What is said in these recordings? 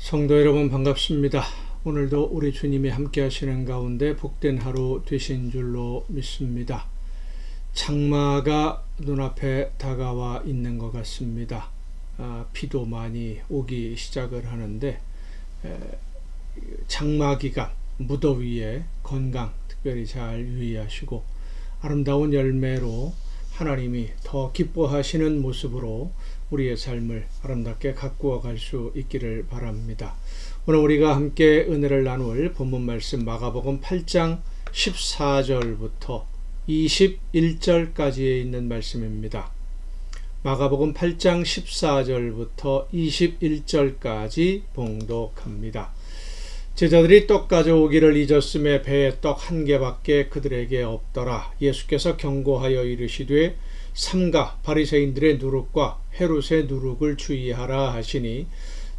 성도 여러분 반갑습니다. 오늘도 우리 주님이 함께 하시는 가운데 복된 하루 되신 줄로 믿습니다. 장마가 눈앞에 다가와 있는 것 같습니다. 비도 많이 오기 시작을 하는데 장마 기간 무더위에 건강 특별히 잘 유의하시고 아름다운 열매로 하나님이 더 기뻐하시는 모습으로 우리의 삶을 아름답게 가꾸어 갈 수 있기를 바랍니다. 오늘 우리가 함께 은혜를 나눌 본문 말씀 마가복음 8장 14절부터 21절까지에 있는 말씀입니다. 마가복음 8장 14절부터 21절까지 봉독합니다. 제자들이 떡 가져오기를 잊었음에 배에 떡 한 개밖에 그들에게 없더라. 예수께서 경고하여 이르시되 삼가 바리새인들의 누룩과 헤롯의 누룩을 주의하라 하시니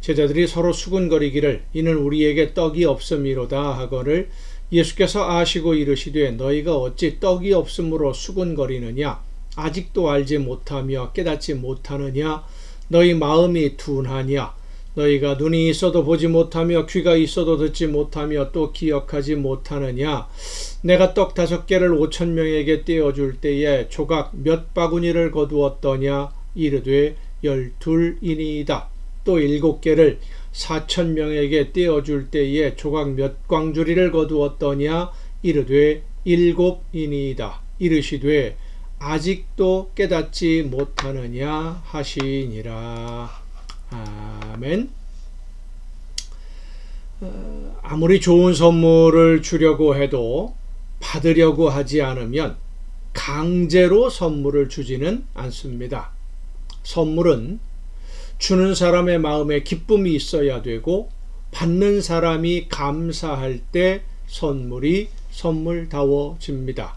제자들이 서로 수군거리기를 이는 우리에게 떡이 없음이로다 하거늘 예수께서 아시고 이르시되 너희가 어찌 떡이 없음으로 수군거리느냐 아직도 알지 못하며 깨닫지 못하느냐 너희 마음이 둔하냐 너희가 눈이 있어도 보지 못하며 귀가 있어도 듣지 못하며 또 기억하지 못하느냐 내가 떡 5개를 5,000명에게 떼어줄 때에 조각 몇 바구니를 거두었더냐 이르되 12이니이다 또 7개를 4,000명에게 떼어줄 때에 조각 몇 광주리를 거두었더냐 이르되 7이니이다 이르시되 아직도 깨닫지 못하느냐 하시니라. 아멘. 아무리 좋은 선물을 주려고 해도 받으려고 하지 않으면 강제로 선물을 주지는 않습니다. 선물은 주는 사람의 마음에 기쁨이 있어야 되고 받는 사람이 감사할 때 선물이 선물다워집니다.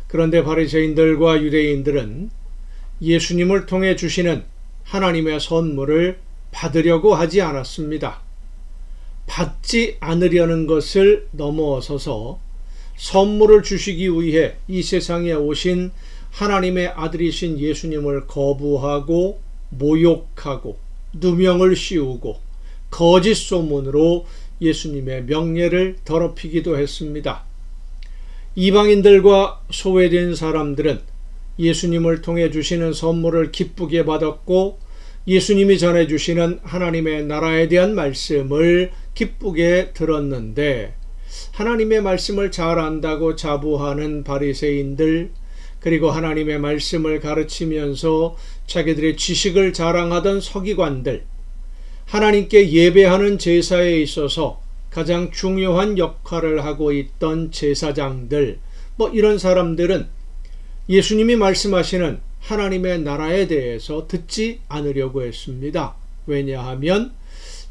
그런데 바리새인들과 유대인들은 예수님을 통해 주시는 하나님의 선물을 받으려고 하지 않았습니다. 받지 않으려는 것을 넘어서서 선물을 주시기 위해 이 세상에 오신 하나님의 아들이신 예수님을 거부하고 모욕하고 누명을 씌우고 거짓 소문으로 예수님의 명예를 더럽히기도 했습니다. 이방인들과 소외된 사람들은 예수님을 통해 주시는 선물을 기쁘게 받았고 예수님이 전해주시는 하나님의 나라에 대한 말씀을 기쁘게 들었는데 하나님의 말씀을 잘 안다고 자부하는 바리새인들 그리고 하나님의 말씀을 가르치면서 자기들의 지식을 자랑하던 서기관들 하나님께 예배하는 제사에 있어서 가장 중요한 역할을 하고 있던 제사장들 이런 사람들은 예수님이 말씀하시는 하나님의 나라에 대해서 듣지 않으려고 했습니다. 왜냐하면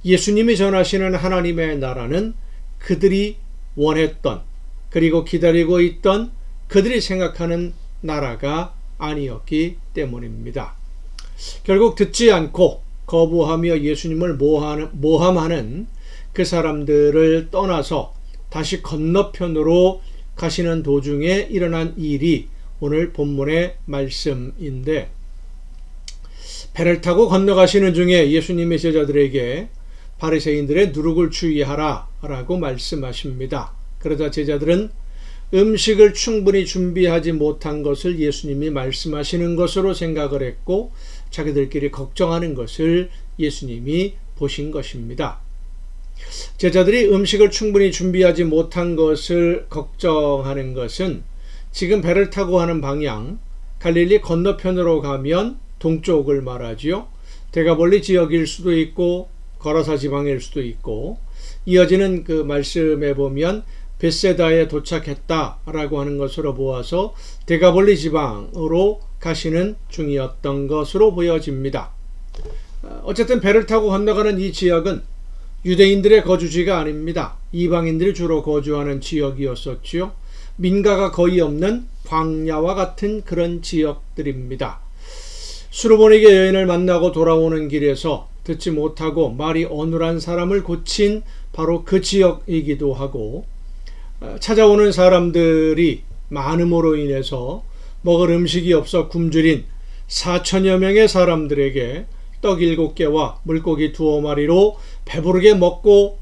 예수님이 전하시는 하나님의 나라는 그들이 원했던 그리고 기다리고 있던 그들이 생각하는 나라가 아니었기 때문입니다. 결국 듣지 않고 거부하며 예수님을 모함하는 그 사람들을 떠나서 다시 건너편으로 가시는 도중에 일어난 일이 오늘 본문의 말씀인데 배를 타고 건너가시는 중에 예수님의 제자들에게 바리새인들의 누룩을 주의하라 라고 말씀하십니다. 그러자 제자들은 음식을 충분히 준비하지 못한 것을 예수님이 말씀하시는 것으로 생각을 했고 자기들끼리 걱정하는 것을 예수님이 보신 것입니다. 제자들이 음식을 충분히 준비하지 못한 것을 걱정하는 것은 지금 배를 타고 하는 방향 갈릴리 건너편으로 가면 동쪽을 말하지요. 대가볼리 지역일 수도 있고 거라사 지방일 수도 있고 이어지는 그 말씀에 보면 벳세다에 도착했다라고 하는 것으로 보아서 대가볼리 지방으로 가시는 중이었던 것으로 보여집니다. 어쨌든 배를 타고 건너가는 이 지역은 유대인들의 거주지가 아닙니다. 이방인들이 주로 거주하는 지역이었었지요. 민가가 거의 없는 광야와 같은 그런 지역들입니다. 수르보니게 여인을 만나고 돌아오는 길에서 듣지 못하고 말이 어눌한 사람을 고친 바로 그 지역이기도 하고 찾아오는 사람들이 많음으로 인해서 먹을 음식이 없어 굶주린 4천여 명의 사람들에게 떡 7개와 물고기 2마리로 배부르게 먹고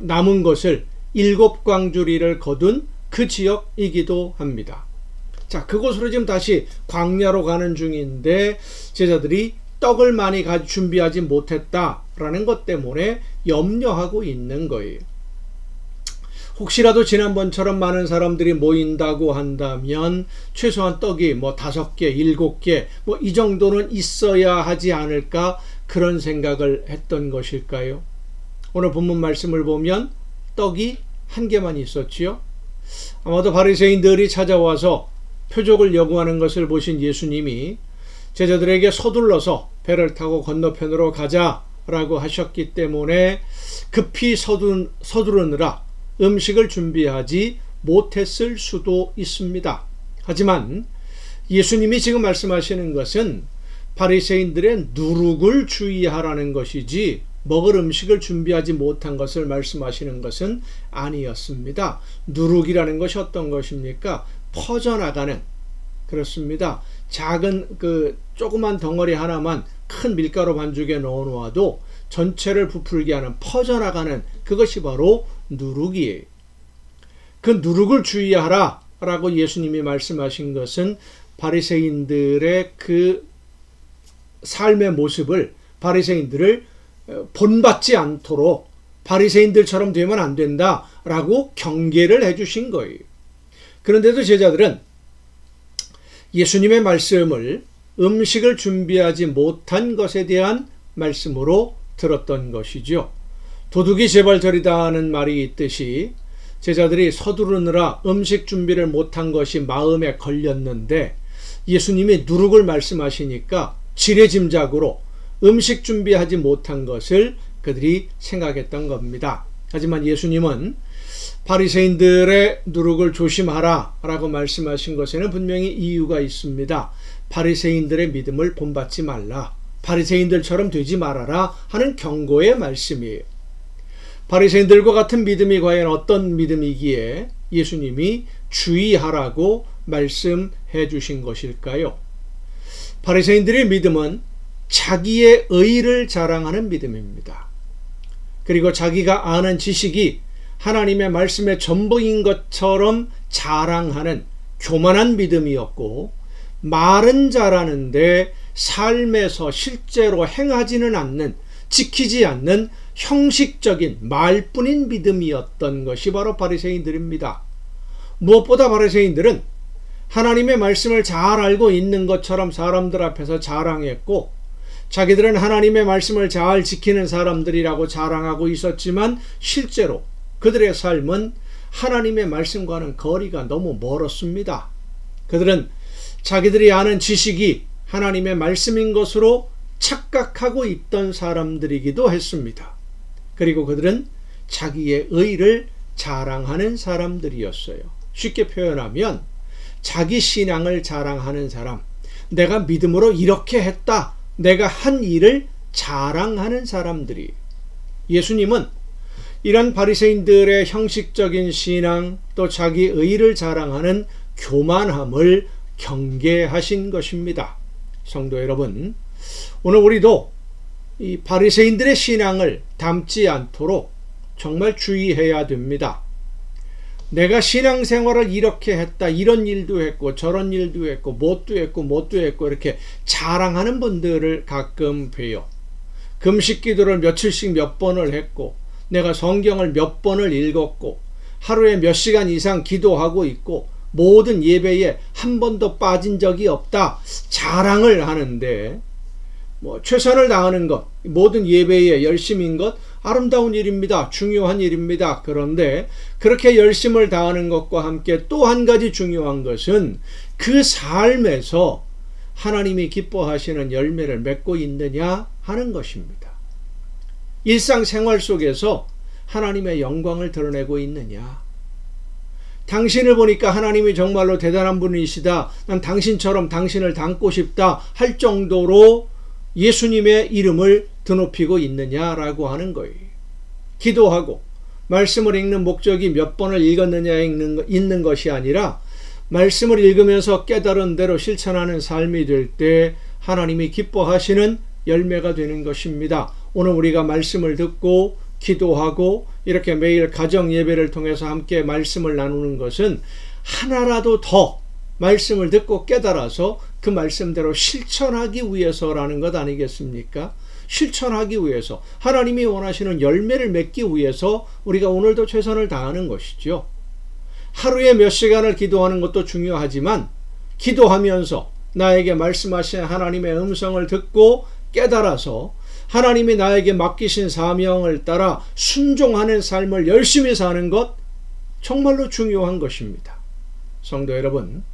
남은 것을 7광주리를 거둔 그 지역이기도 합니다. 자, 그곳으로 지금 다시 광야로 가는 중인데 제자들이 떡을 많이 준비하지 못했다라는 것 때문에 염려하고 있는 거예요. 혹시라도 지난번처럼 많은 사람들이 모인다고 한다면 최소한 떡이 5개, 7개 이 정도는 있어야 하지 않을까, 그런 생각을 했던 것일까요? 오늘 본문 말씀을 보면 떡이 1개만 있었지요. 아마도 바리새인들이 찾아와서 표적을 요구하는 것을 보신 예수님이 제자들에게 서둘러서 배를 타고 건너편으로 가자라고 하셨기 때문에 급히 서두르느라 음식을 준비하지 못했을 수도 있습니다. 하지만 예수님이 지금 말씀하시는 것은 바리새인들의 누룩을 주의하라는 것이지 먹을 음식을 준비하지 못한 것을 말씀하시는 것은 아니었습니다. 누룩이라는 것이 어떤 것입니까? 퍼져나가는, 그렇습니다. 작은 조그만 덩어리 하나만 큰 밀가루 반죽에 넣어 놓아도 전체를 부풀게 하는, 퍼져나가는, 그것이 바로 누룩이에요. 그 누룩을 주의하라 라고 예수님이 말씀하신 것은 바리새인들의 그 삶의 모습을, 바리새인들을 본받지 않도록 바리새인들처럼 되면 안 된다 라고 경계를 해주신 거예요. 그런데도 제자들은 예수님의 말씀을 음식을 준비하지 못한 것에 대한 말씀으로 들었던 것이죠. 도둑이 재발절이다 하는 말이 있듯이 제자들이 서두르느라 음식 준비를 못한 것이 마음에 걸렸는데 예수님이 누룩을 말씀하시니까 지레짐작으로 음식 준비하지 못한 것을 그들이 생각했던 겁니다. 하지만 예수님은 바리새인들의 누룩을 조심하라 라고 말씀하신 것에는 분명히 이유가 있습니다. 바리새인들의 믿음을 본받지 말라, 바리새인들처럼 되지 말아라 하는 경고의 말씀이에요. 바리새인들과 같은 믿음이 과연 어떤 믿음이기에 예수님이 주의하라고 말씀해 주신 것일까요? 바리새인들의 믿음은 자기의 의를 자랑하는 믿음입니다. 그리고 자기가 아는 지식이 하나님의 말씀의 전부인 것처럼 자랑하는 교만한 믿음이었고, 말은 잘하는데 삶에서 실제로 행하지는 않는, 지키지 않는 형식적인 말뿐인 믿음이었던 것이 바로 바리새인들입니다. 무엇보다 바리새인들은 하나님의 말씀을 잘 알고 있는 것처럼 사람들 앞에서 자랑했고, 자기들은 하나님의 말씀을 잘 지키는 사람들이라고 자랑하고 있었지만 실제로 그들의 삶은 하나님의 말씀과는 거리가 너무 멀었습니다. 그들은 자기들이 아는 지식이 하나님의 말씀인 것으로 착각하고 있던 사람들이기도 했습니다. 그리고 그들은 자기의 의를 자랑하는 사람들이었어요. 쉽게 표현하면 자기 신앙을 자랑하는 사람, 내가 믿음으로 이렇게 했다, 내가 한 일을 자랑하는 사람들이. 예수님은 이런 바리새인들의 형식적인 신앙, 또 자기 의를 자랑하는 교만함을 경계하신 것입니다. 성도 여러분, 오늘 우리도 이 바리새인들의 신앙을 닮지 않도록 정말 주의해야 됩니다. 내가 신앙생활을 이렇게 했다, 이런 일도 했고 저런 일도 했고 뭣도 했고 이렇게 자랑하는 분들을 가끔 봬요. 금식 기도를 며칠씩 몇 번을 했고, 내가 성경을 몇 번을 읽었고, 하루에 몇 시간 이상 기도하고 있고, 모든 예배에 한 번도 빠진 적이 없다, 자랑을 하는데, 최선을 다하는 것, 모든 예배에 열심인 것, 아름다운 일입니다. 중요한 일입니다. 그런데 그렇게 열심을 다하는 것과 함께 또 한 가지 중요한 것은 그 삶에서 하나님이 기뻐하시는 열매를 맺고 있느냐 하는 것입니다. 일상생활 속에서 하나님의 영광을 드러내고 있느냐. 당신을 보니까 하나님이 정말로 대단한 분이시다, 난 당신처럼 당신을 닮고 싶다 할 정도로 예수님의 이름을 드높이고 있느냐라고 하는 거예요. 기도하고 말씀을 읽는 목적이 몇 번을 읽었느냐에 있는 것이 아니라 말씀을 읽으면서 깨달은 대로 실천하는 삶이 될 때 하나님이 기뻐하시는 열매가 되는 것입니다. 오늘 우리가 말씀을 듣고 기도하고 이렇게 매일 가정 예배를 통해서 함께 말씀을 나누는 것은 하나라도 더 말씀을 듣고 깨달아서 그 말씀대로 실천하기 위해서라는 것 아니겠습니까? 실천하기 위해서, 하나님이 원하시는 열매를 맺기 위해서 우리가 오늘도 최선을 다하는 것이죠. 하루에 몇 시간을 기도하는 것도 중요하지만 기도하면서 나에게 말씀하신 하나님의 음성을 듣고 깨달아서 하나님이 나에게 맡기신 사명을 따라 순종하는 삶을 열심히 사는 것 정말로 중요한 것입니다. 성도 여러분,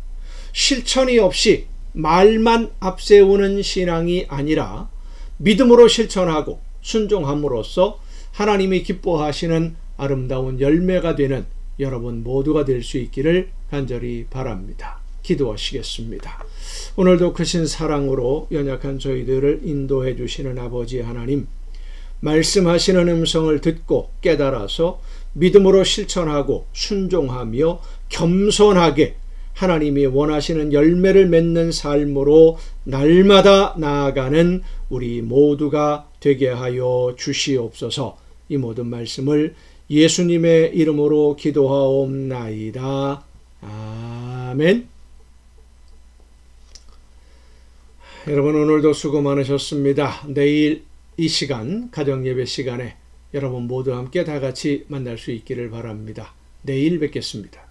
실천이 없이 말만 앞세우는 신앙이 아니라 믿음으로 실천하고 순종함으로써 하나님이 기뻐하시는 아름다운 열매가 되는 여러분 모두가 될 수 있기를 간절히 바랍니다. 기도하시겠습니다. 오늘도 크신 사랑으로 연약한 저희들을 인도해 주시는 아버지 하나님, 말씀하시는 음성을 듣고 깨달아서 믿음으로 실천하고 순종하며 겸손하게 하나님이 원하시는 열매를 맺는 삶으로 날마다 나아가는 우리 모두가 되게 하여 주시옵소서. 이 모든 말씀을 예수님의 이름으로 기도하옵나이다. 아멘. 여러분, 오늘도 수고 많으셨습니다. 내일 이 시간, 가정예배 시간에 여러분 모두 함께 다 같이 만날 수 있기를 바랍니다. 내일 뵙겠습니다.